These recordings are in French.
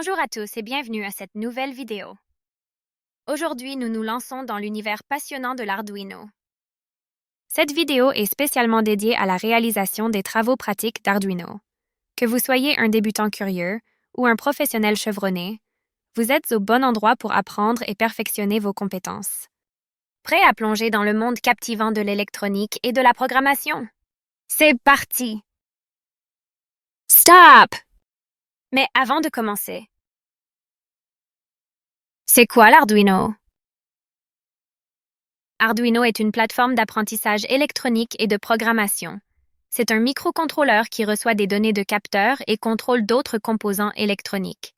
Bonjour à tous et bienvenue à cette nouvelle vidéo. Aujourd'hui, nous nous lançons dans l'univers passionnant de l'Arduino. Cette vidéo est spécialement dédiée à la réalisation des travaux pratiques d'Arduino. Que vous soyez un débutant curieux ou un professionnel chevronné, vous êtes au bon endroit pour apprendre et perfectionner vos compétences. Prêt à plonger dans le monde captivant de l'électronique et de la programmation? C'est parti! Stop! Mais avant de commencer, c'est quoi l'Arduino? Arduino est une plateforme d'apprentissage électronique et de programmation. C'est un microcontrôleur qui reçoit des données de capteurs et contrôle d'autres composants électroniques.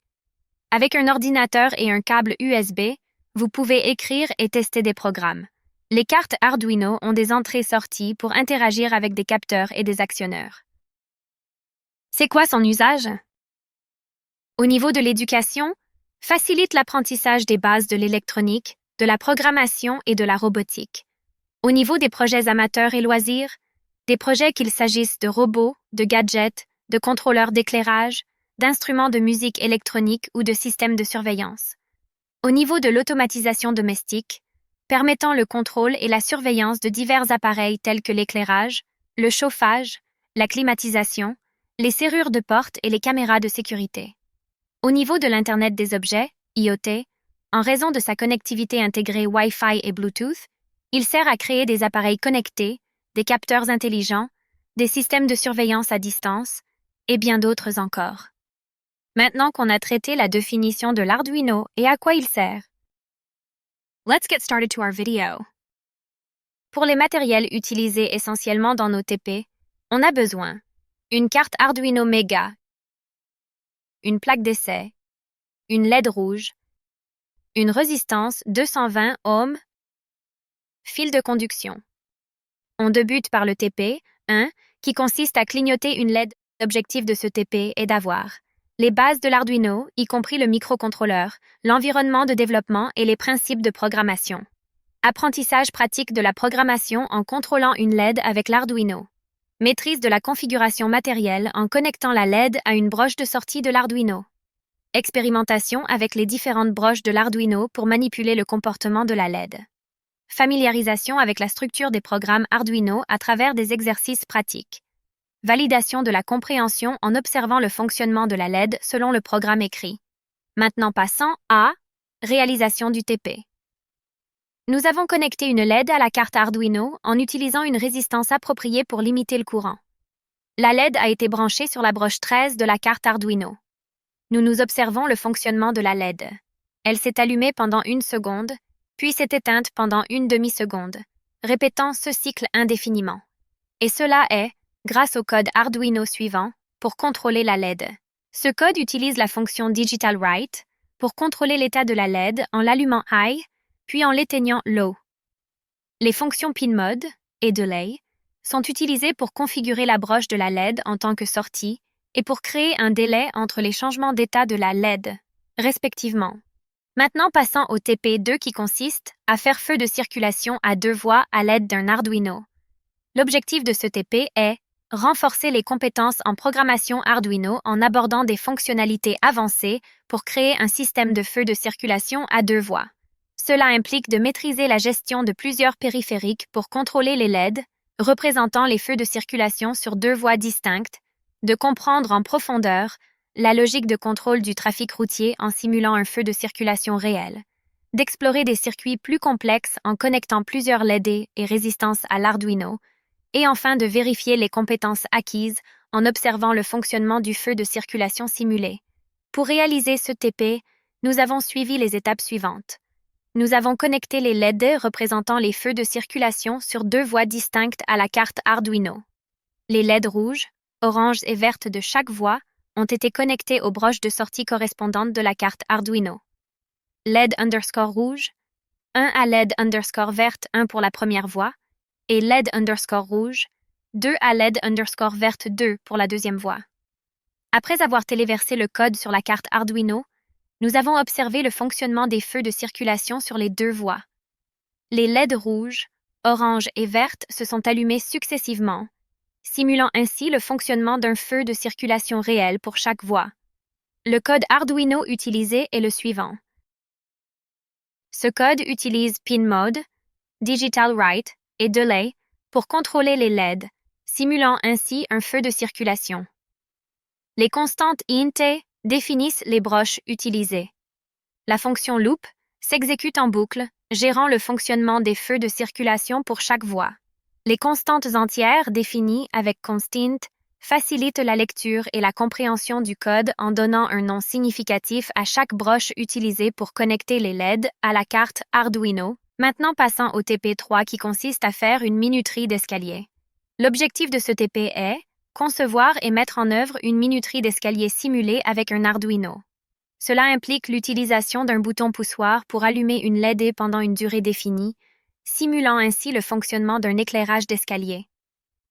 Avec un ordinateur et un câble USB, vous pouvez écrire et tester des programmes. Les cartes Arduino ont des entrées-sorties pour interagir avec des capteurs et des actionneurs. C'est quoi son usage? Au niveau de l'éducation, facilite l'apprentissage des bases de l'électronique, de la programmation et de la robotique. Au niveau des projets amateurs et loisirs, des projets qu'il s'agisse de robots, de gadgets, de contrôleurs d'éclairage, d'instruments de musique électronique ou de systèmes de surveillance. Au niveau de l'automatisation domestique, permettant le contrôle et la surveillance de divers appareils tels que l'éclairage, le chauffage, la climatisation, les serrures de porte et les caméras de sécurité. Au niveau de l'Internet des objets, IoT, en raison de sa connectivité intégrée Wi-Fi et Bluetooth, il sert à créer des appareils connectés, des capteurs intelligents, des systèmes de surveillance à distance, et bien d'autres encore. Maintenant qu'on a traité la définition de l'Arduino et à quoi il sert, let's get started to our video. Pour les matériels utilisés essentiellement dans nos TP, on a besoin une carte Arduino Mega, une plaque d'essai, une LED rouge, une résistance 220 ohms, fil de conduction. On débute par le TP 1, qui consiste à clignoter une LED. L'objectif de ce TP est d'avoir les bases de l'Arduino, y compris le microcontrôleur, l'environnement de développement et les principes de programmation. Apprentissage pratique de la programmation en contrôlant une LED avec l'Arduino. Maîtrise de la configuration matérielle en connectant la LED à une broche de sortie de l'Arduino. Expérimentation avec les différentes broches de l'Arduino pour manipuler le comportement de la LED. Familiarisation avec la structure des programmes Arduino à travers des exercices pratiques. Validation de la compréhension en observant le fonctionnement de la LED selon le programme écrit. Maintenant passons à réalisation du TP. Nous avons connecté une LED à la carte Arduino en utilisant une résistance appropriée pour limiter le courant. La LED a été branchée sur la broche 13 de la carte Arduino. Nous observons le fonctionnement de la LED. Elle s'est allumée pendant 1 seconde, puis s'est éteinte pendant 1 demi-seconde, répétant ce cycle indéfiniment. Et cela est grâce au code Arduino suivant pour contrôler la LED. Ce code utilise la fonction Digital Write pour contrôler l'état de la LED en l'allumant High, puis en l'éteignant Low. Les fonctions PinMode et Delay sont utilisées pour configurer la broche de la LED en tant que sortie et pour créer un délai entre les changements d'état de la LED, respectivement. Maintenant passons au TP2 qui consiste à faire feu de circulation à 2 voies à l'aide d'un Arduino. L'objectif de ce TP est renforcer les compétences en programmation Arduino en abordant des fonctionnalités avancées pour créer un système de feu de circulation à 2 voies. Cela implique de maîtriser la gestion de plusieurs périphériques pour contrôler les LED, représentant les feux de circulation sur 2 voies distinctes, de comprendre en profondeur la logique de contrôle du trafic routier en simulant un feu de circulation réel, d'explorer des circuits plus complexes en connectant plusieurs LED et résistances à l'Arduino, et enfin de vérifier les compétences acquises en observant le fonctionnement du feu de circulation simulé. Pour réaliser ce TP, nous avons suivi les étapes suivantes. Nous avons connecté les LED représentant les feux de circulation sur 2 voies distinctes à la carte Arduino. Les LED rouges, oranges et vertes de chaque voie ont été connectés aux broches de sortie correspondantes de la carte Arduino. LED underscore rouge, 1 à LED underscore verte, 1 pour la première voie, et LED underscore rouge, 2 à LED underscore verte 2 pour la deuxième voie. Après avoir téléversé le code sur la carte Arduino, nous avons observé le fonctionnement des feux de circulation sur les 2 voies. Les LED rouges, oranges et vertes se sont allumés successivement, simulant ainsi le fonctionnement d'un feu de circulation réel pour chaque voie. Le code Arduino utilisé est le suivant. Ce code utilise pin mode, digital write et delay pour contrôler les LED, simulant ainsi un feu de circulation. Les constantes int et définissent les broches utilisées. La fonction loop s'exécute en boucle, gérant le fonctionnement des feux de circulation pour chaque voie. Les constantes entières définies avec constant facilitent la lecture et la compréhension du code en donnant un nom significatif à chaque broche utilisée pour connecter les LED à la carte Arduino. Maintenant passons au TP3 qui consiste à faire une minuterie d'escalier. L'objectif de ce TP est concevoir et mettre en œuvre une minuterie d'escalier simulée avec un Arduino. Cela implique l'utilisation d'un bouton poussoir pour allumer une LED pendant une durée définie, simulant ainsi le fonctionnement d'un éclairage d'escalier.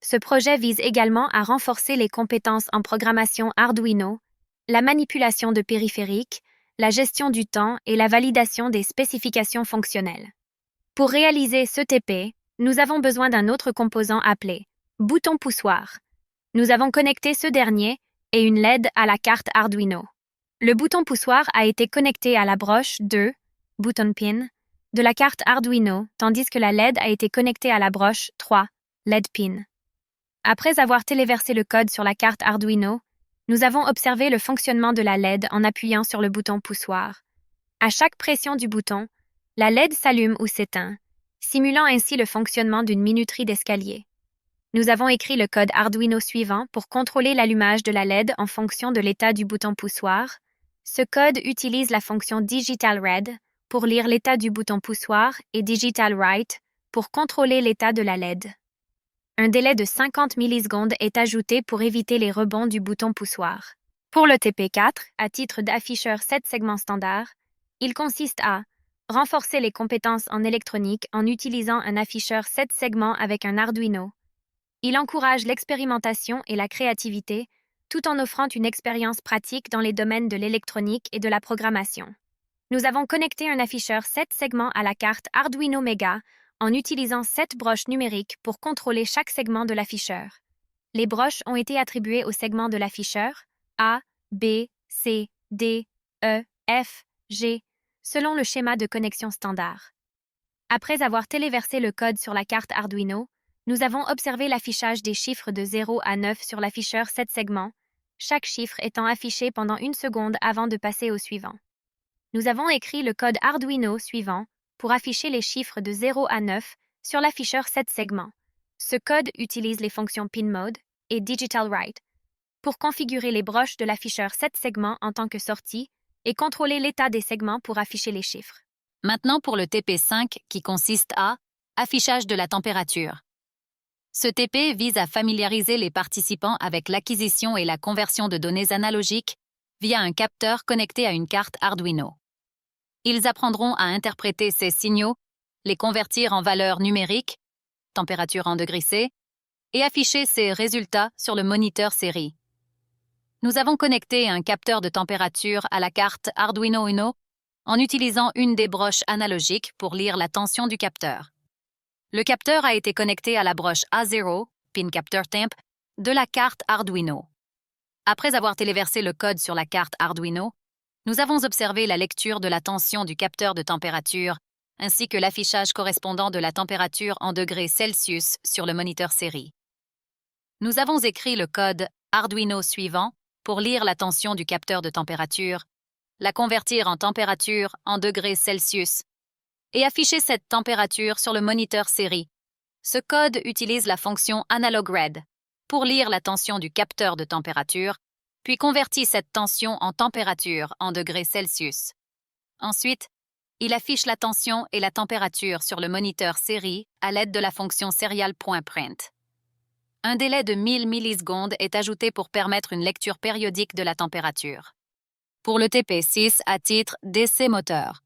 Ce projet vise également à renforcer les compétences en programmation Arduino, la manipulation de périphériques, la gestion du temps et la validation des spécifications fonctionnelles. Pour réaliser ce TP, nous avons besoin d'un autre composant appelé bouton poussoir. Nous avons connecté ce dernier et une LED à la carte Arduino. Le bouton poussoir a été connecté à la broche 2, button pin, de la carte Arduino, tandis que la LED a été connectée à la broche 3, LED pin. Après avoir téléversé le code sur la carte Arduino, nous avons observé le fonctionnement de la LED en appuyant sur le bouton poussoir. À chaque pression du bouton, la LED s'allume ou s'éteint, simulant ainsi le fonctionnement d'une minuterie d'escalier. Nous avons écrit le code Arduino suivant pour contrôler l'allumage de la LED en fonction de l'état du bouton poussoir. Ce code utilise la fonction Digital Read pour lire l'état du bouton poussoir et Digital Write pour contrôler l'état de la LED. Un délai de 50 millisecondes est ajouté pour éviter les rebonds du bouton poussoir. Pour le TP4, à titre d'afficheur 7 segments standard, il consiste à renforcer les compétences en électronique en utilisant un afficheur 7 segments avec un Arduino. Il encourage l'expérimentation et la créativité, tout en offrant une expérience pratique dans les domaines de l'électronique et de la programmation. Nous avons connecté un afficheur 7 segments à la carte Arduino Mega en utilisant 7 broches numériques pour contrôler chaque segment de l'afficheur. Les broches ont été attribuées aux segments de l'afficheur A, B, C, D, E, F, G, selon le schéma de connexion standard. Après avoir téléversé le code sur la carte Arduino, nous avons observé l'affichage des chiffres de 0 à 9 sur l'afficheur 7 segments, chaque chiffre étant affiché pendant 1 seconde avant de passer au suivant. Nous avons écrit le code Arduino suivant pour afficher les chiffres de 0 à 9 sur l'afficheur 7 segments. Ce code utilise les fonctions pin mode et digital write pour configurer les broches de l'afficheur 7 segments en tant que sortie et contrôler l'état des segments pour afficher les chiffres. Maintenant pour le TP5 qui consiste à affichage de la température. Ce TP vise à familiariser les participants avec l'acquisition et la conversion de données analogiques via un capteur connecté à une carte Arduino. Ils apprendront à interpréter ces signaux, les convertir en valeurs numériques, température en degrés C, et afficher ces résultats sur le moniteur série. Nous avons connecté un capteur de température à la carte Arduino Uno en utilisant une des broches analogiques pour lire la tension du capteur. Le capteur a été connecté à la broche A0, pin capteur temp, de la carte Arduino. Après avoir téléversé le code sur la carte Arduino, nous avons observé la lecture de la tension du capteur de température ainsi que l'affichage correspondant de la température en degrés Celsius sur le moniteur série. Nous avons écrit le code Arduino suivant pour lire la tension du capteur de température, la convertir en température en degrés Celsius et afficher cette température sur le moniteur série. Ce code utilise la fonction AnalogRead pour lire la tension du capteur de température, puis convertit cette tension en température en degrés Celsius. Ensuite, il affiche la tension et la température sur le moniteur série à l'aide de la fonction serial.print. Un délai de 1000 millisecondes est ajouté pour permettre une lecture périodique de la température. Pour le TP6 à titre d'essai moteur.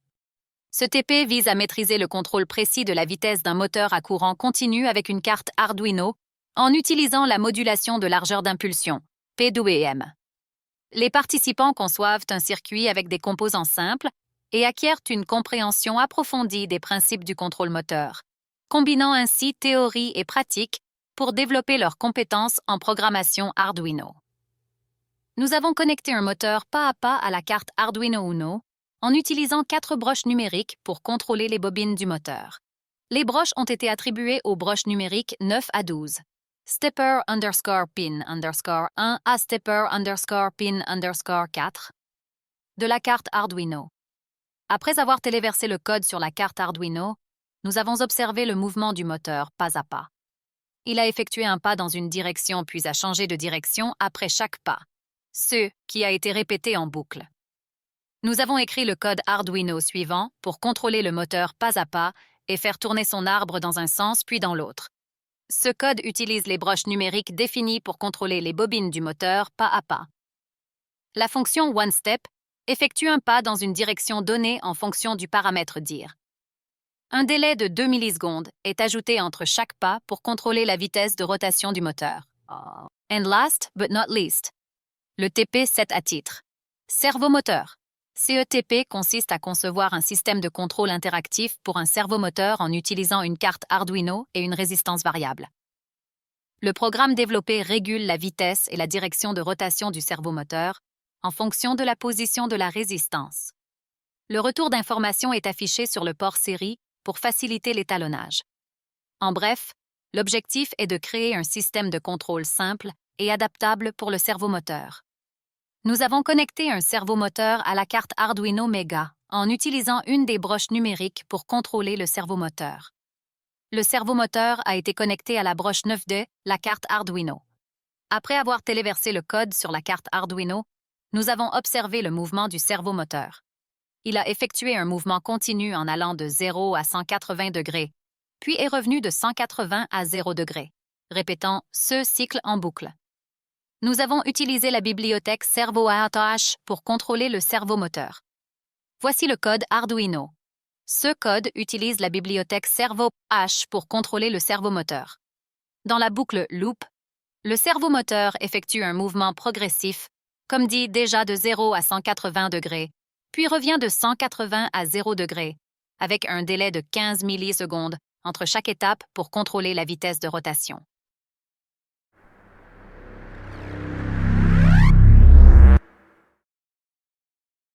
Ce TP vise à maîtriser le contrôle précis de la vitesse d'un moteur à courant continu avec une carte Arduino en utilisant la modulation de largeur d'impulsion, PWM. Les participants conçoivent un circuit avec des composants simples et acquièrent une compréhension approfondie des principes du contrôle moteur, combinant ainsi théorie et pratique pour développer leurs compétences en programmation Arduino. Nous avons connecté un moteur pas à pas à la carte Arduino Uno en utilisant 4 broches numériques pour contrôler les bobines du moteur. Les broches ont été attribuées aux broches numériques 9 à 12. Stepper _pin _1 à stepper _pin _4 de la carte Arduino. Après avoir téléversé le code sur la carte Arduino, nous avons observé le mouvement du moteur pas à pas. Il a effectué un pas dans une direction puis a changé de direction après chaque pas, ce qui a été répété en boucle. Nous avons écrit le code Arduino suivant pour contrôler le moteur pas à pas et faire tourner son arbre dans un sens puis dans l'autre. Ce code utilise les broches numériques définies pour contrôler les bobines du moteur pas à pas. La fonction OneStep effectue un pas dans une direction donnée en fonction du paramètre dir. Un délai de 2 millisecondes est ajouté entre chaque pas pour contrôler la vitesse de rotation du moteur. And last but not least, le TP7 à titre. Servomoteur. CETP consiste à concevoir un système de contrôle interactif pour un servomoteur en utilisant une carte Arduino et une résistance variable. Le programme développé régule la vitesse et la direction de rotation du servomoteur en fonction de la position de la résistance. Le retour d'information est affiché sur le port série pour faciliter l'étalonnage. En bref, l'objectif est de créer un système de contrôle simple et adaptable pour le servomoteur. Nous avons connecté un servomoteur à la carte Arduino Mega en utilisant une des broches numériques pour contrôler le servomoteur. Le servomoteur a été connecté à la broche 9D, la carte Arduino. Après avoir téléversé le code sur la carte Arduino, nous avons observé le mouvement du servomoteur. Il a effectué un mouvement continu en allant de 0 à 180 degrés, puis est revenu de 180 à 0 degrés, répétant ce cycle en boucle. Nous avons utilisé la bibliothèque ServoATH pour contrôler le servomoteur. Voici le code Arduino. Ce code utilise la bibliothèque ServoH pour contrôler le servomoteur. Dans la boucle loop, le servomoteur effectue un mouvement progressif, comme dit déjà de 0 à 180 degrés, puis revient de 180 à 0 degrés, avec un délai de 15 millisecondes entre chaque étape pour contrôler la vitesse de rotation.